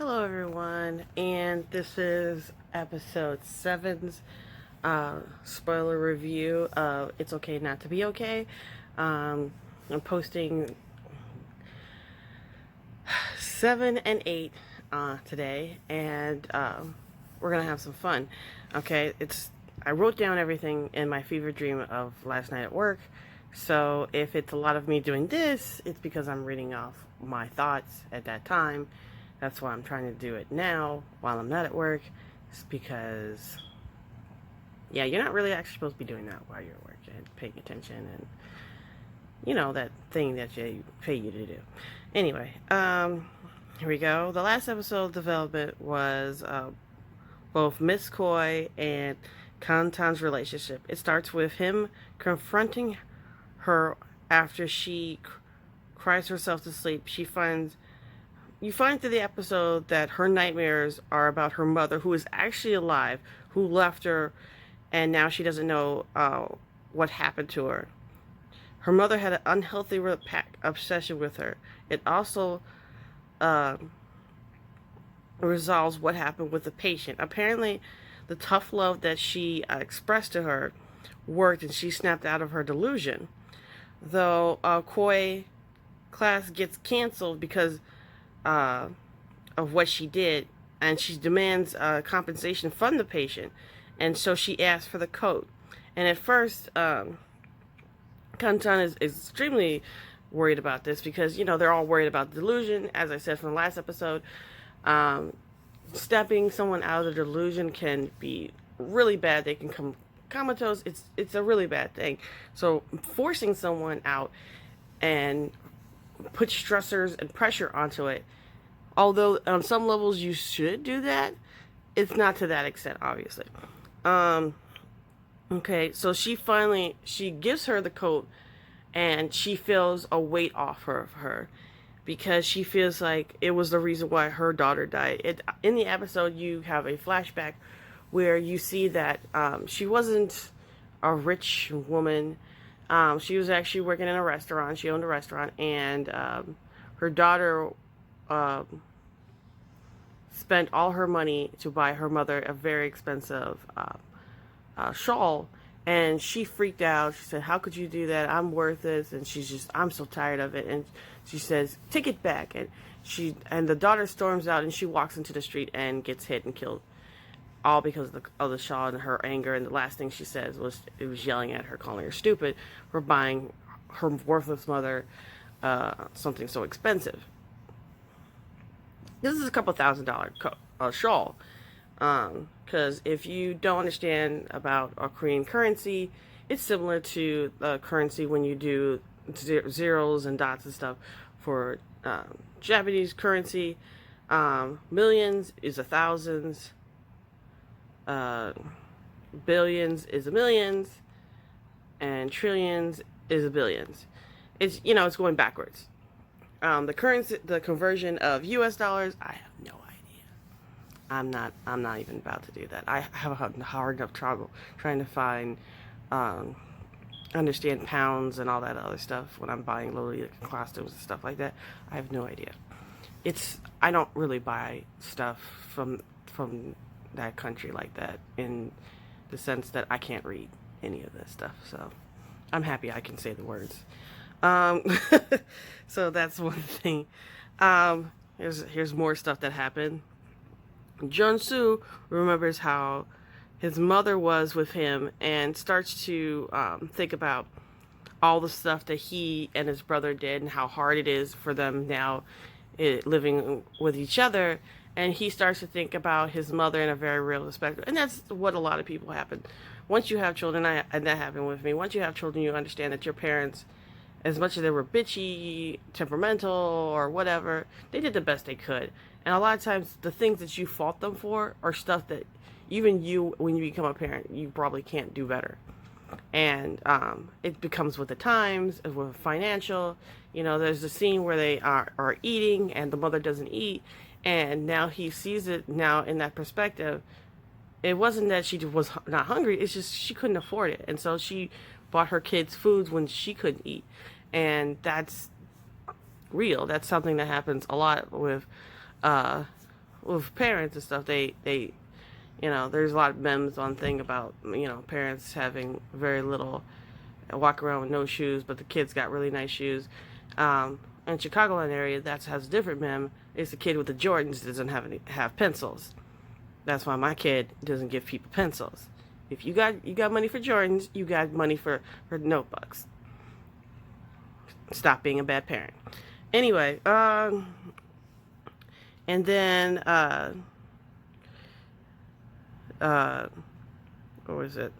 Hello, everyone, and this is episode 7's spoiler review of It's Okay Not to Be Okay. I'm posting 7 and 8 today, and we're gonna have some fun. Okay, I wrote down everything in my fever dream of last night at work, so if it's a lot of me doing this, it's because I'm reading off my thoughts at that time. That's why I'm trying to do it now while I'm not at work. It's because, yeah, you're not really actually supposed to be doing that while you're at work and paying attention and, that thing that they pay you to do. Anyway, here we go. The last episode development was both Miss Coy and Kantan's relationship. It starts with him confronting her after she cries herself to sleep. You find through the episode that her nightmares are about her mother, who is actually alive, who left her, and now she doesn't know what happened to her. Her mother had an unhealthy obsession with her. It also uh, resolves what happened with the patient. Apparently, the tough love that she expressed to her worked, and she snapped out of her delusion. Though Koi class gets canceled because of what she did, and she demands compensation from the patient, and so she asks for the coat. And at first, Kantan is extremely worried about this because they're all worried about delusion. As I said from the last episode, stepping someone out of the delusion can be really bad. They can come comatose. It's a really bad thing. So forcing someone out and put stressors and pressure onto it. Although on some levels you should do that, it's not to that extent, obviously. Okay, so she gives her the coat, and she feels a weight off her because she feels like it was the reason why her daughter died. In the episode, you have a flashback where you see that she wasn't a rich woman. She was actually working in a restaurant. She owned a restaurant, and her daughter spent all her money to buy her mother a very expensive shawl. And she freaked out. She said, "How could you do that? I'm worth this." And I'm so tired of it. And she says, "Take it back." And the daughter storms out, and she walks into the street and gets hit and killed, all because of the shawl and her anger. And the last thing she says was, it was yelling at her, calling her stupid for buying her worthless mother something so expensive. This is a couple $1,000 shawl. Because if you don't understand about a Korean currency, it's similar to the currency when you do zeros and dots and stuff for Japanese currency. Millions is a thousands. Billions is a millions, and trillions is a billions. It's going backwards. The conversion of U.S. dollars, I have no idea. I'm not even about to do that. I have a hard enough trouble trying to find, understand pounds and all that other stuff when I'm buying literally costumes and stuff like that. I have no idea. I don't really buy stuff from that country like that, in the sense that I can't read any of this stuff. So I'm happy I can say the words. So that's one thing. Here's more stuff that happened. Jun-soo remembers how his mother was with him and starts to think about all the stuff that he and his brother did and how hard it is for them now living with each other. And he starts to think about his mother in a very real perspective. And that's what a lot of people happen. Once you have children, and that happened with me, once you have children, you understand that your parents, as much as they were bitchy, temperamental, or whatever, they did the best they could. And a lot of times, the things that you fault them for are stuff that even you, when you become a parent, you probably can't do better. And it becomes with the times, with financial. There's a scene where they are eating, and the mother doesn't eat. And now he sees it now in that perspective. It wasn't that she was not hungry, it's just she couldn't afford it. And so she bought her kids foods when she couldn't eat. And that's real. That's something that happens a lot with with parents and stuff, they there's a lot of memes on thing about parents having very little, walk around with no shoes, but the kids got really nice shoes. In Chicagoland area, that has a different meme. It's the kid with the Jordans doesn't have pencils. That's why my kid doesn't give people pencils. If you got money for Jordans, you got money for notebooks. Stop being a bad parent. Anyway, and then what was it?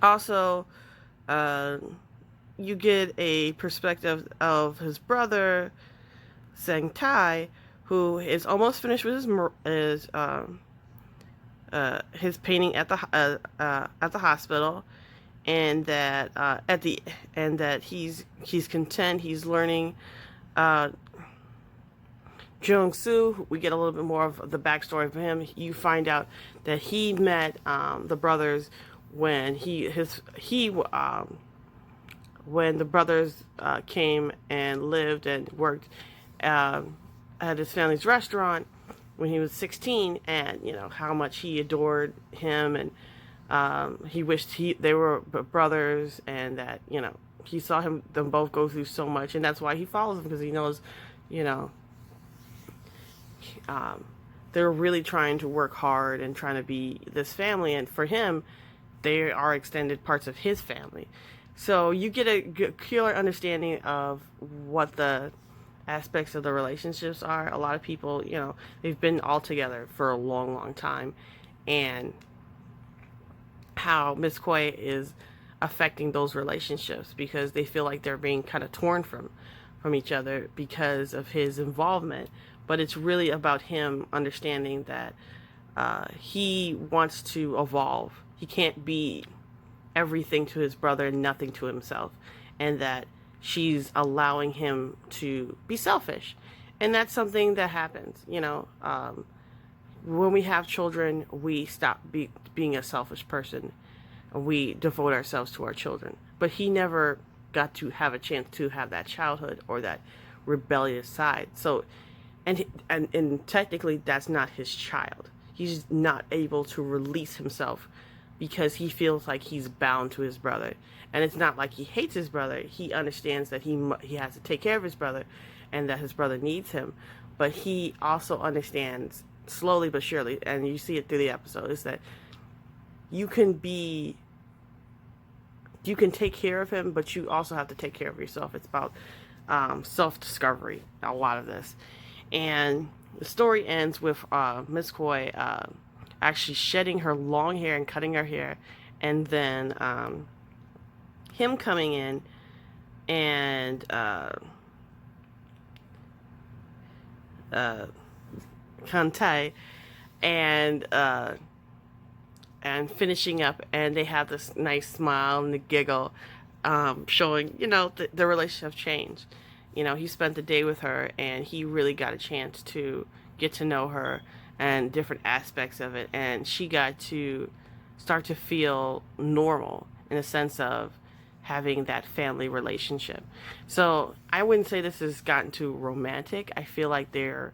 Also, you get a perspective of his brother, Sang Tai, who is almost finished with his painting at the hospital, and that he's content. He's learning. Jung Soo, we get a little bit more of the backstory of him. You find out that he met the brothers when when the brothers came and lived and worked at his family's restaurant when he was 16, and how much he adored him, and he wished they were brothers, and that he saw them both go through so much, and that's why he follows them, because he knows they're really trying to work hard and trying to be this family, and for him, they are extended parts of his family. So you get a clear understanding of what the aspects of the relationships are. A lot of people, they've been all together for a long, long time, and how Miss Koi is affecting those relationships, because they feel like they're being kind of torn from each other because of his involvement. But it's really about him understanding that he wants to evolve. He can't be everything to his brother and nothing to himself, and that she's allowing him to be selfish. And that's something that happens, when we have children, we stop being a selfish person. We devote ourselves to our children. But he never got to have a chance to have that childhood or that rebellious side. So, and technically, that's not his child. He's not able to release himself because he feels like he's bound to his brother. And it's not like he hates his brother. He understands that he has to take care of his brother and that his brother needs him. But he also understands, slowly but surely, and you see it through the episode, is that you can take care of him, but you also have to take care of yourself. It's about self-discovery, a lot of this. And the story ends with Miss Koi actually shedding her long hair and cutting her hair, and then him coming in and Kantai and finishing up, and they have this nice smile and a giggle, showing the relationship changed. He spent the day with her, and he really got a chance to get to know her and different aspects of it, and she got to start to feel normal in a sense of having that family relationship. So I wouldn't say this has gotten too romantic. I feel like their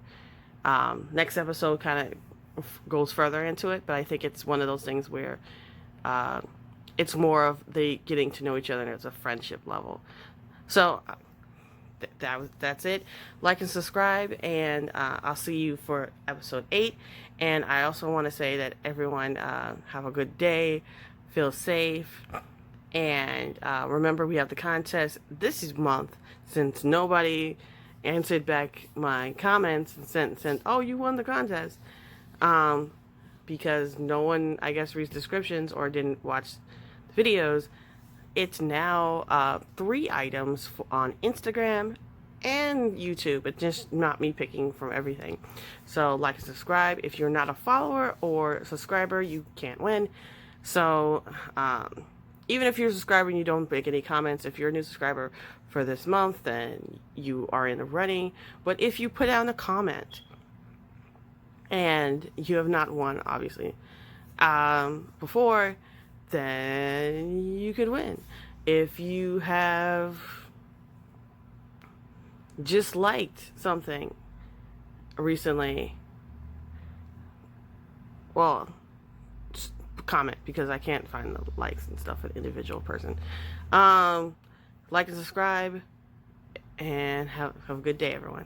next episode kind of goes further into it, but I think it's one of those things where it's more of they getting to know each other and it's a friendship level. So that's it. Like and subscribe, and I'll see you for episode 8. And I also want to say that everyone have a good day, feel safe, and remember, we have the contest this month, since nobody answered back my comments and sent oh, you won the contest, because no one, I guess, reads descriptions or didn't watch the videos. It's now 3 items on Instagram and YouTube. It's just not me picking from everything. So like and subscribe. If you're not a follower or subscriber, you can't win. So even if you're a subscriber and you don't make any comments, if you're a new subscriber for this month, then you are in the running. But if you put down a comment and you have not won, obviously, before, then you could win. If you have just liked something recently, well, just comment because I can't find the likes and stuff for the individual person. Like and subscribe, and have a good day, everyone.